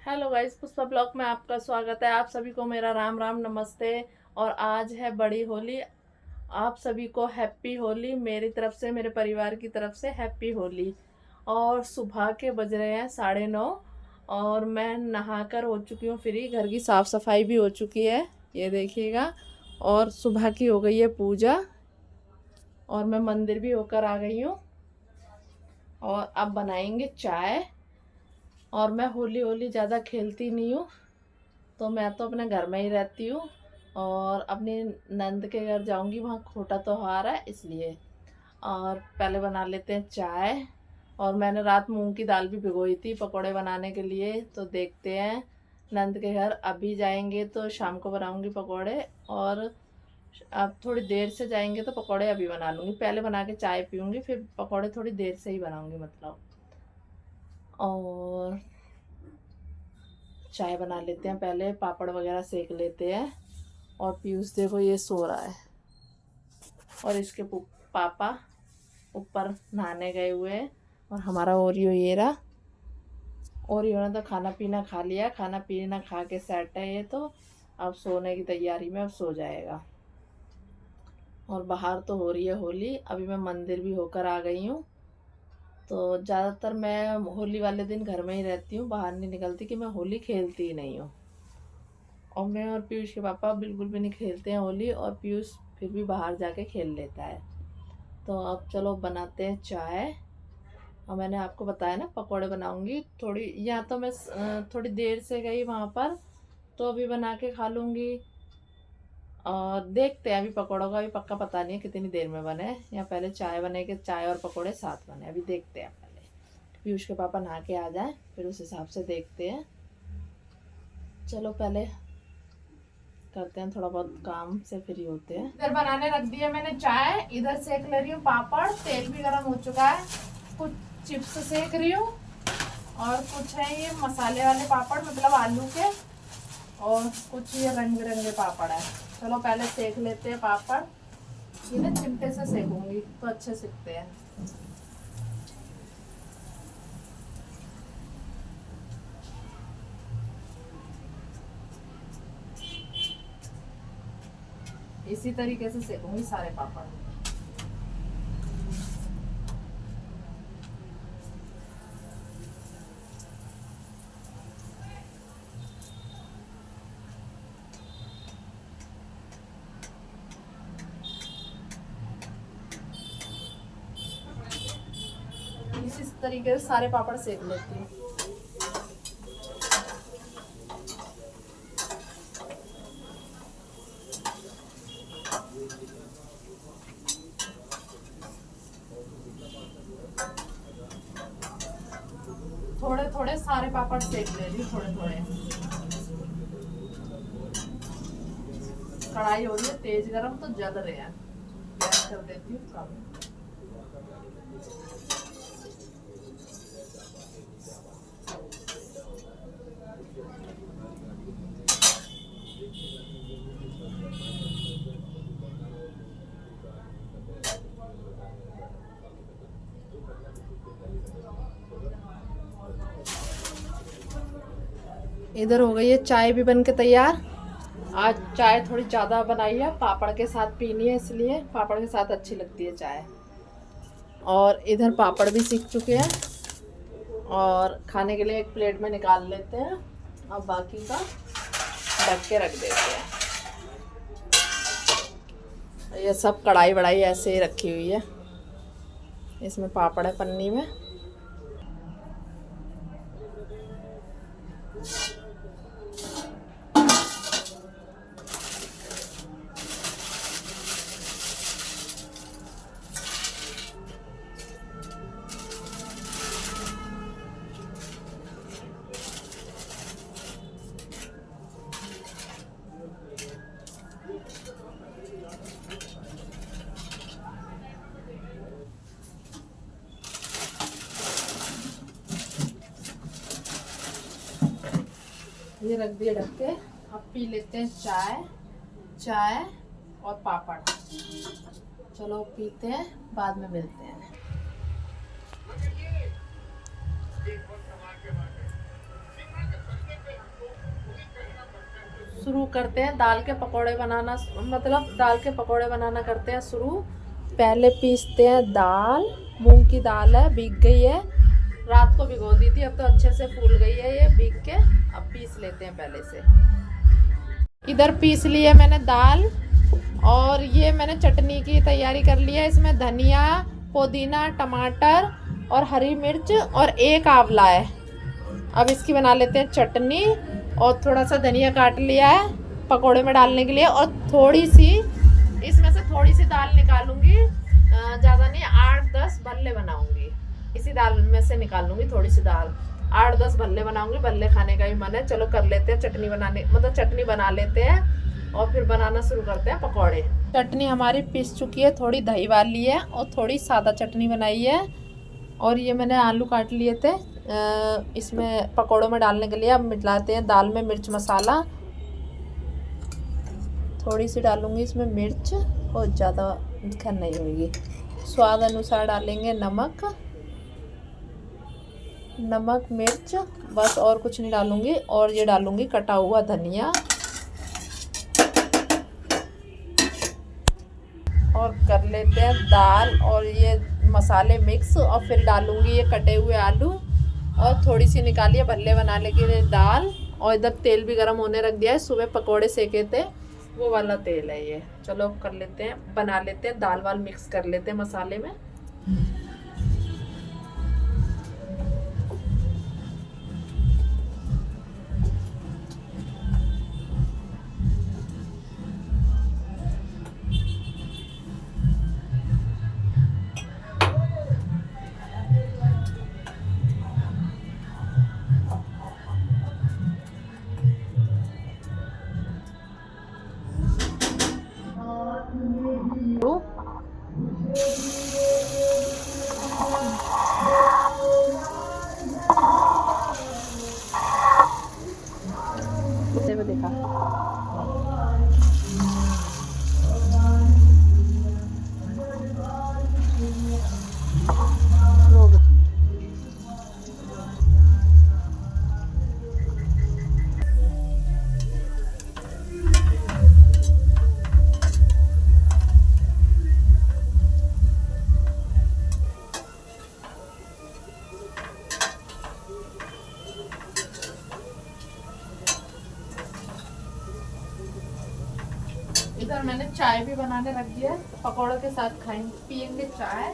Hello guys, Pushpa blog में आपका स्वागत है। आप सभी को मेरा राम राम नमस्ते। और आज है बड़ी होली। आप सभी को हैप्पी होली मेरी तरफ से, मेरे परिवार की तरफ से हैप्पी होली। और सुबह के बज रहे हैं 9:30 और मैं नहाकर हो चुकी हूँ फ्री। घर की साफ़ सफाई भी हो चुकी है, ये देखिएगा। और सुबह की हो गई है पूजा और मैं मंदिर भी होकर आ गई हूँ। और अब बनाएंगे चाय। और मैं होली होली ज़्यादा खेलती नहीं हूँ, तो मैं तो अपने घर में ही रहती हूँ। और अपनी नंद के घर जाऊंगी, वहाँ छोटा त्योहार है इसलिए। और पहले बना लेते हैं चाय। और मैंने रात मूंग की दाल भी भिगोई थी पकोड़े बनाने के लिए, तो देखते हैं। नंद के घर अभी जाएंगे तो शाम को बनाऊंगी पकोड़े। और अब थोड़ी देर से जाएंगे तो पकोड़े अभी बना लूँगी। पहले बना के चाय पीऊँगी, फिर पकोड़े थोड़ी देर से ही बनाऊँगी मतलब। और चाय बना लेते हैं, पहले पापड़ वगैरह सेक लेते हैं। और पीयूष देखो ये सो रहा है और इसके पापा ऊपर नहाने गए हुए हैं। और हमारा ओरियो ये रहा। ओरियो ने तो खाना पीना खा लिया, खाना पीना खा के सेट है ये तो। अब सोने की तैयारी में अब सो जाएगा। और बाहर तो हो रही है होली। अभी मैं मंदिर भी होकर आ गई हूँ। तो ज़्यादातर मैं होली वाले दिन घर में ही रहती हूँ, बाहर नहीं निकलती, कि मैं होली खेलती ही नहीं हूँ। और मैं और पीयूष के पापा बिल्कुल भी नहीं खेलते हैं होली, और पीयूष फिर भी बाहर जाके खेल लेता है। तो अब चलो बनाते हैं चाय। और मैंने आपको बताया ना पकोड़े बनाऊंगी थोड़ी, या तो मैं थोड़ी देर से गई वहाँ पर, तो अभी बना के खा लूँगी। और देखते हैं, अभी पकौड़ों का भी पक्का पता नहीं है कितनी देर में बने, या पहले चाय बने कि चाय और पकोड़े साथ बने, अभी देखते हैं। पहले पीयूष के पापा नहा के आ जाएं, फिर उस हिसाब से देखते हैं। चलो पहले करते हैं, थोड़ा बहुत काम से फ्री होते हैं। इधर बनाने रख दिया मैंने चाय, इधर सेक ले रही हूँ पापड़। तेल भी गर्म हो चुका है। कुछ चिप्स सेक रही हूँ और कुछ है ये मसाले वाले पापड़, मतलब आलू के। और कुछ ये रंग बिरंगे पापड़ है। चलो पहले सेक लेते हैं पापड़। ये ना चिमटे से सेकूंगी तो अच्छे सिकते हैं। इसी तरीके से सेकूंगी सारे पापड़। इसी तरीके से सारे पापड़ सेक लेती हूँ। थोड़े थोड़े सारे पापड़ सेक ले रही हूँ, थोड़े थोड़े। कढ़ाई हो रही है तेज गरम, तो जल रहे हैं। गैस कर देती हूँ कम। इधर हो गई है चाय भी बन के तैयार। आज चाय थोड़ी ज़्यादा बनाई है, पापड़ के साथ पीनी है, इसलिए पापड़ के साथ अच्छी लगती है चाय। और इधर पापड़ भी सीख चुके हैं और खाने के लिए एक प्लेट में निकाल लेते हैं। अब बाकी का ढक के रख देते हैं। ये सब कढ़ाई वढ़ाई ऐसे ही रखी हुई है, इसमें पापड़ है पन्नी में। ये रख दिए ढक के। अब पी लेते हैं चाय। चाय और पापड़। चलो पीते हैं, बाद में मिलते हैं। शुरू करते हैं दाल के पकौड़े बनाना, मतलब दाल के पकौड़े बनाना करते हैं शुरू। पहले पीसते हैं दाल, मूंग की दाल है, भीग गई है, रात को भिगो दी थी, अब तो अच्छे से फूल गई है ये भीग के। अब पीस लेते हैं पहले से। इधर पीस ली है मैंने दाल, और ये मैंने चटनी की तैयारी कर ली है। इसमें धनिया, पुदीना, टमाटर और हरी मिर्च और एक आंवला है। अब इसकी बना लेते हैं चटनी। और थोड़ा सा धनिया काट लिया है पकोड़े में डालने के लिए, और थोड़ी सी इसमें से थोड़ी सी दाल निकालूंगी, ज़्यादा नहीं, 8-10 भल्ले बनाऊंगी। इसी दाल में से निकालूंगी थोड़ी सी दाल, 8-10 भल्ले बनाऊंगी। भल्ले खाने का भी मन है। चलो कर लेते हैं चटनी बनाने, मतलब चटनी बना लेते हैं और फिर बनाना शुरू करते हैं पकौड़े। चटनी हमारी पिस चुकी है, थोड़ी दही वाली है और थोड़ी सादा चटनी बनाई है। और ये मैंने आलू काट लिए थे इसमें पकौड़ों में डालने के लिए। अब मिलाते हैं दाल में मिर्च मसाला, थोड़ी सी डालूंगी इसमें मिर्च, बहुत ज़्यादा खैर नहीं होगी। स्वाद अनुसार डालेंगे नमक, मिर्च, बस और कुछ नहीं डालूंगी। और ये डालूंगी कटा हुआ धनिया, और कर लेते हैं दाल और ये मसाले मिक्स। और फिर डालूंगी ये कटे हुए आलू, और थोड़ी सी निकाली है भल्ले बनाने के लिए दाल। और इधर तेल भी गर्म होने रख दिया है, सुबह पकोड़े सेके थे वो वाला तेल है ये। चलो कर लेते हैं, बना लेते हैं, दाल वाल मिक्स कर लेते हैं मसाले में। देखा इधर मैंने चाय भी बनाने रख दिया है, पकौड़ों के साथ खाएंगे, पियेंगे चाय।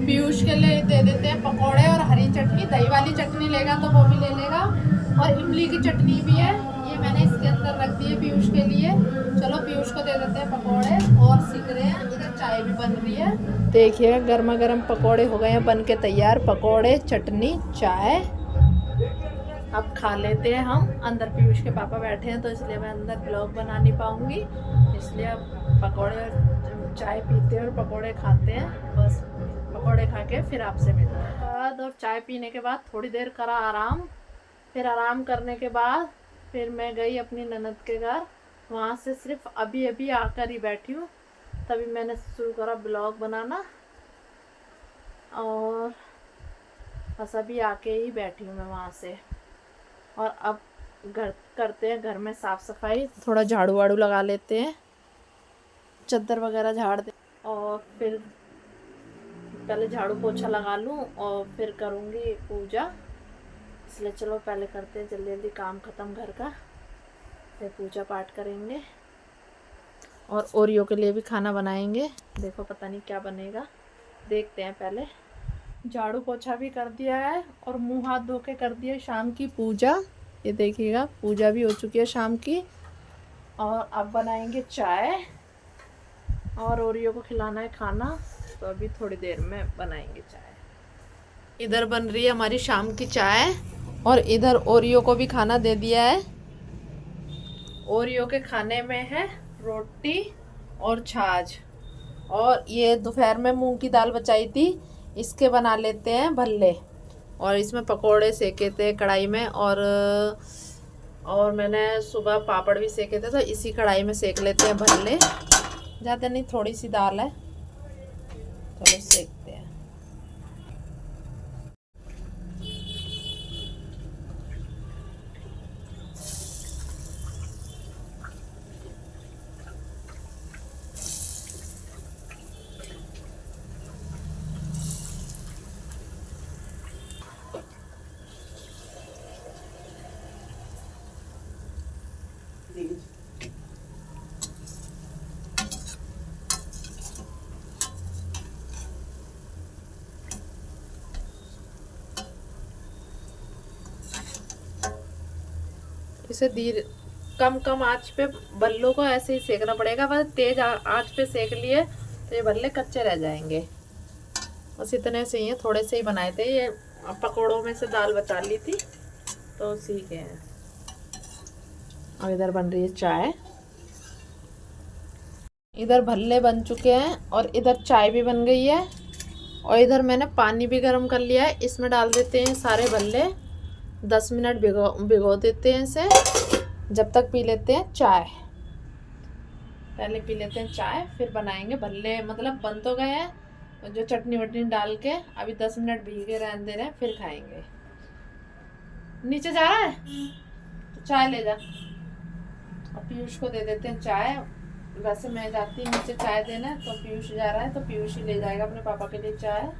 पीयूष के लिए दे देते हैं पकोड़े और हरी चटनी। दही वाली चटनी लेगा तो वो भी ले लेगा, और इमली की चटनी भी है, ये मैंने इसके अंदर रख दी है पीयूष के लिए। चलो पीयूष को दे देते हैं पकोड़े, और सीख रहे हैं। इधर चाय भी बन रही है, देखिए गर्मा गर्म पकोड़े हो गए हैं बन के तैयार। पकोड़े, चटनी, चाय। अब खा लेते हैं हम। अंदर पीयूष के पापा बैठे हैं तो इसलिए मैं अंदर ब्लॉग बना नहीं पाऊँगी, इसलिए अब पकोड़े और चाय पीते हैं और पकोड़े खाते हैं। बस पकोड़े खा के फिर आपसे मिलते हैं। बाद और चाय पीने के बाद थोड़ी देर करा आराम। फिर आराम करने के बाद फिर मैं गई अपनी ननद के घर। वहाँ से सिर्फ अभी अभी आकर ही बैठी हूँ, तभी मैंने शुरू करा ब्लॉग बनाना। और बस अभी आके ही बैठी हूँ मैं वहाँ से। और अब घर करते हैं, घर में साफ़ सफाई, थोड़ा झाड़ू वाड़ू लगा लेते हैं, चद्दर वगैरह झाड़ दे, और फिर पहले झाड़ू पोछा लगा लूँ और फिर करूँगी पूजा। इसलिए चलो पहले करते हैं जल्दी जल्दी काम ख़त्म घर का, फिर पूजा पाठ करेंगे और ओरियो के लिए भी खाना बनाएंगे। देखो पता नहीं क्या बनेगा, देखते हैं। पहले झाड़ू पोछा भी कर दिया है और मुंह हाथ धो के कर दिया शाम की पूजा। ये देखिएगा पूजा भी हो चुकी है शाम की। और अब बनाएंगे चाय और ओरियो को खिलाना है खाना, तो अभी थोड़ी देर में बनाएंगे चाय। इधर बन रही है हमारी शाम की चाय और इधर ओरियो को भी खाना दे दिया है। ओरियो के खाने में है रोटी और छाछ, और ये दोपहर में मूंग की दाल बचाई थी, इसके बना लेते हैं भल्ले। और इसमें पकोड़े सेके थे कढ़ाई में, और मैंने सुबह पापड़ भी सेके थे, तो इसी कढ़ाई में सेक लेते हैं भल्ले। ज़्यादा नहीं, थोड़ी सी दाल है, चलो सेकते हैं। इसे धीरे कम आंच पे बल्लों को ऐसे ही सेकना पड़ेगा, बस तेज आंच पे सेक लिए तो ये बल्ले कच्चे रह जाएंगे। बस इतने से ही है, थोड़े से ही बनाए थे, ये पकोड़ों में से दाल बचा ली थी तो उसी के हैं। और इधर बन रही है चाय, इधर भल्ले बन चुके हैं और इधर चाय भी बन गई है। और इधर मैंने पानी भी गर्म कर लिया है, इसमें डाल देते हैं सारे भल्ले, 10 मिनट भिगो देते हैं इसे, जब तक पी लेते हैं चाय। पहले पी लेते हैं चाय, फिर बनाएंगे भल्ले। मतलब बन तो गए हैं, जो चटनी वटनी डाल के अभी 10 मिनट भीगे रहने दे रहे हैं, फिर खाएंगे। नीचे जा रहा है तो चाय ले जा, और पीयूष को दे देते हैं चाय। वैसे मैं जाती नीचे चाय देने, तो पीयूष जा रहा है तो पीयूष ही ले जाएगा अपने पापा के लिए चाय।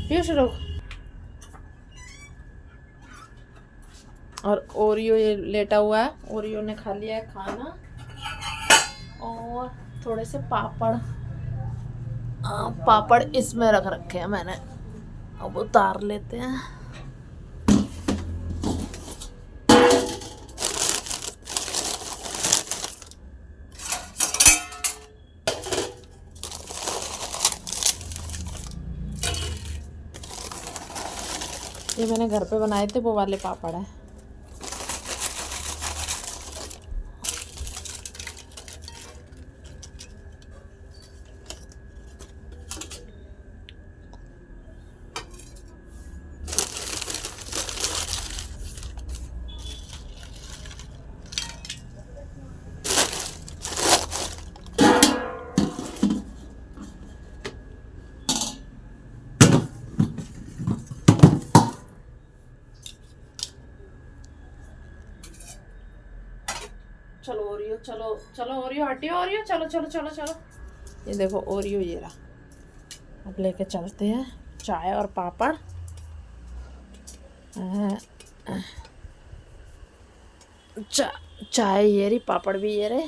पीयूष रुक। और ओरियो ये लेटा हुआ है, ओरियो ने खा लिया है खाना। और थोड़े से पापड़ इसमें रख रखे हैं मैंने, अब उतार लेते हैं। ये मैंने घर पे बनाए थे, वो वाले पापड़ है। चलो ओरियो, चलो चलो ओरियो हटियो, ओरियो चलो चलो चलो चलो। ये देखो ओरियो ये रहा, अब लेके चलते हैं चाय और पापड़। चाय ये रही, पापड़ भी ये रहे,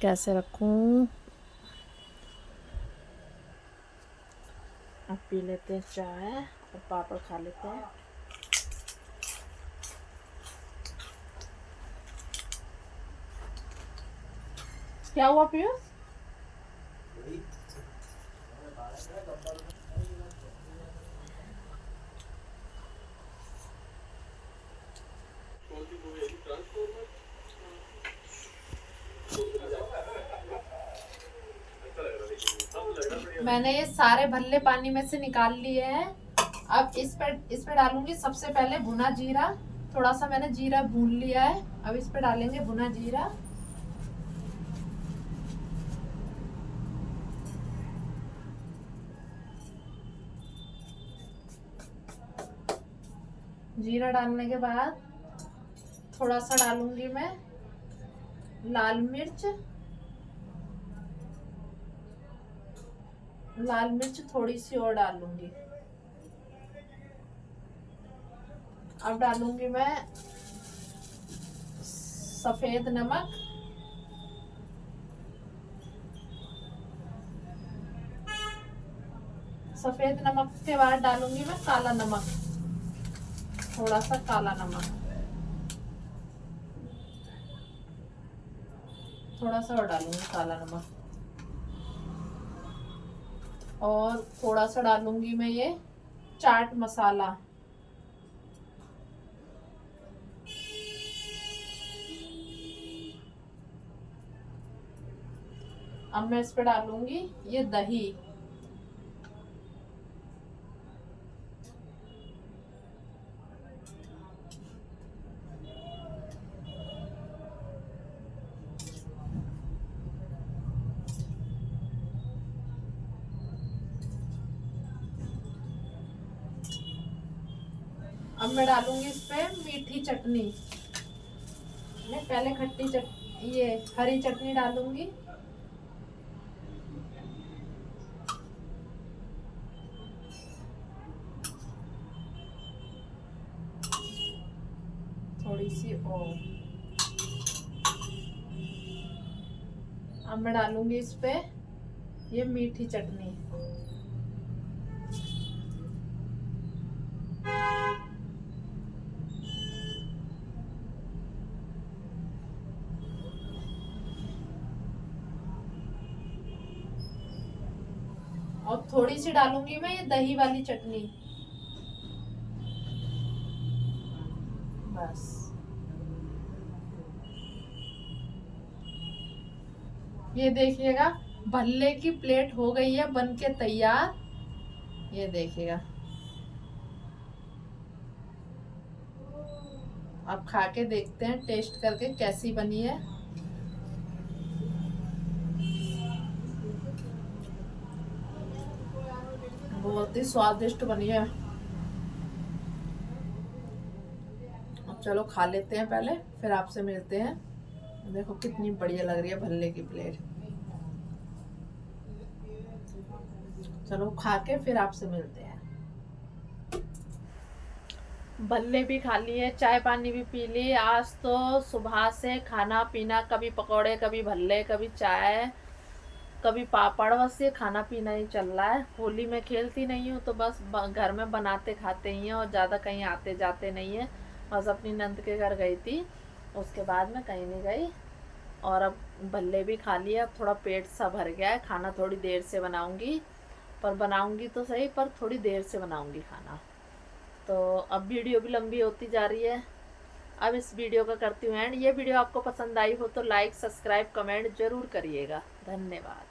कैसे रखूं। अब पी लेते हैं चाय और पापड़ खा लेते हैं। क्या हुआ पीयूष? मैंने ये सारे भल्ले पानी में से निकाल लिए हैं। अब इस पे डालूंगी सबसे पहले भुना जीरा। थोड़ा सा मैंने जीरा भून लिया है, अब इस पे डालेंगे भुना जीरा। जीरा डालने के बाद थोड़ा सा डालूंगी मैं लाल मिर्च। लाल मिर्च थोड़ी सी और डालूंगी। अब डालूंगी मैं सफेद नमक। सफेद नमक के बाद डालूंगी मैं काला नमक, थोड़ा सा काला नमक, थोड़ा सा और डालूंगी काला नमक। और थोड़ा सा डालूंगी मैं ये चाट मसाला। अब मैं इस पे डालूंगी ये दही। अब मैं डालूंगी इस पे मीठी चटनी। मैं पहले ये हरी चटनी डालूंगी। थोड़ी सी और। अब मैं डालूंगी इस पे ये मीठी चटनी। और थोड़ी सी डालूंगी मैं ये दही वाली चटनी। बस ये देखिएगा भल्ले की प्लेट हो गई है बनके तैयार। ये देखिएगा, अब खा के देखते हैं टेस्ट करके कैसी बनी है। बहुत ही स्वादिष्ट बनी है। अब चलो खा लेते हैं पहले, फिर आपसे मिलते हैं। देखो कितनी बढ़िया लग रही है भल्ले की प्लेट। चलो खा के फिर आपसे मिलते हैं। भल्ले भी खा लिए, चाय पानी भी पी ली। आज तो सुबह से खाना पीना, कभी पकौड़े, कभी भल्ले, कभी चाय, कभी पापड़, बस ये खाना पीना ही चल रहा है। होली में खेलती नहीं हूँ तो बस घर में बनाते खाते ही हैं और ज़्यादा कहीं आते जाते नहीं है। बस अपनी नंद के घर गई थी, उसके बाद मैं कहीं नहीं गई। और अब भल्ले भी खा लिए, अब थोड़ा पेट सा भर गया है। खाना थोड़ी देर से बनाऊंगी, पर बनाऊंगी तो सही, पर थोड़ी देर से बनाऊंगी खाना। तो अब वीडियो भी लंबी होती जा रही है। अब इस वीडियो का करती हूँ एंड। ये वीडियो आपको पसंद आई हो तो लाइक, सब्सक्राइब, कमेंट जरूर करिएगा। धन्यवाद।